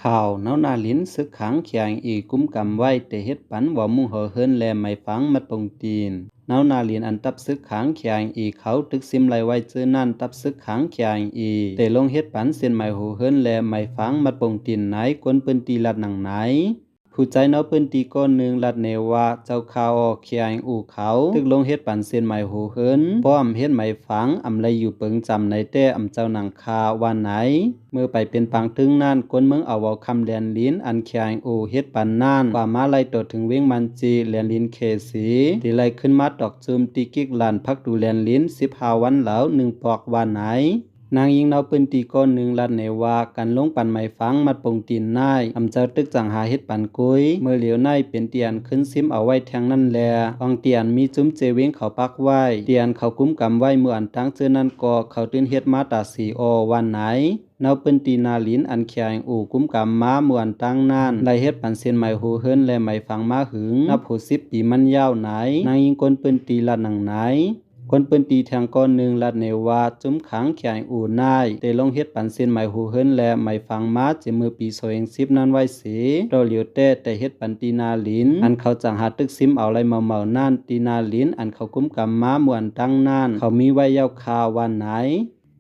ข่าวเนานาลิ้นซึกขังเขียงอีกุ้มกำไว้แต่เฮ็ดปันว่ามุ่งเหอเฮินแลไม่ฟังมัดปงตีนเนานาลิ้นอันตับซึกขังเขียงอีเขาตึกซิมไหลไว้เจอนั่นตับซึกขังเขียงอีแต่ลงเฮ็ดปันเส้นไม่หูเฮินแลไม่ฟังมัดปงตีนไหนกวนปืนตีลัดหนังไหนผู้ใจเนาปืนตีก้อนหนึ่งลัดเนว่าเจ้าข่าวเขียงอู่เขาตึกลงเฮ็ดปันเส้นไม่หูเฮินป้อมเฮ็ดไม่ฟังอำไรอยู่เปิงจำในแต่อำเจ้าหนังคาวันไหนเมื่อไปเป็นปังถึงนั่นคนเมืองเอาเว้าคำแลนลิ้นอันเขียงอู่เฮ็ดปันนั่นกว่ามาไล่ตดถึงเว้งมันจีแลนลิ้นเคสีที่ไล่ขึ้นมาตอกจุมตีกิกลานพักดูแลนลิ้น15วันแล้ว1ปอกวันไหนนางยิงเนาปืนตีก้อนหนึ่งลัดเนว่ากันลงปันไม้ฟังมัดปงตีนนายอำเจ้าตึกจังหาเฮ็ดปันกุยเมื่อเหลียวในเป็นเตียนขึ้นซิมเอาไว้แทงนั่นแลอองเตียนมีจุ้มเจเวงเขาปักไว้เตียนเขาคุ้มกำไว้เมื่ออันตั้งเจอนั่นก็เขาตื่นเฮ็ดมาตาสีอวันไหนเนาปืนตีนาลินอันเขียงอู่คุ้มกำมาเมื่ออันตั้งนั่นไล่เฮ็ดปันเส้นไม้หูเฮิรนและไม้ฟังมาหึงนับหู10 ปีมันยาวไหนนางยิงคนปืนตีลัดหนังไหนคนปืนตีแทงก้อนหนึ่งลัดเนว่าจุ้มขังเขียงอู่นายแต่ลงเฮ็ดปันเส้นไม้หูเฮิรนและไม้ฟังมาเจมือปี2010นั้นไว้สีเราเหลียวแต่เฮ็ดปันตีนาลินอันเขาจังหาตึกซิมเอาไรเมานั่นตีนาลินอันเขาคุ้มกำมาเมื่ออันตั้งนั่นเขามีไว้ยาวคาวันไหน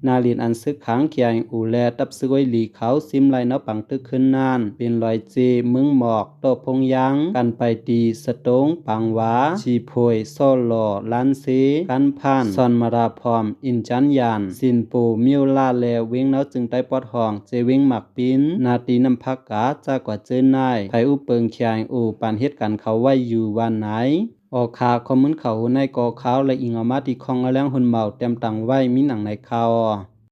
นาลินอันซึกขังเขียงอูแลตับซึกไว้หลีเขาซิมไลเนาปังตึกขึ้นนานเป็นรอยเจมึงหมอกโตพงยังกันไปตีสตงปังวาชีโพยโซโลลันเซกันพานซอนมาราพอมอินจันยานสินปูมิวลาแลเวงเนาจึงได้ปอดห้องเจเวงหมักปิ้นนาตีน้ำพักกาจากว่าเจอนายไผอุเปิงเขียงอูปันเฮ็ดกันเขาไว้อยู่วันไหนออกขาคอมมุนเขาในกอขาวและอิงออกมาที่คองอแรงหุ่นเมาเต็มตังไว้มีหนังในคาว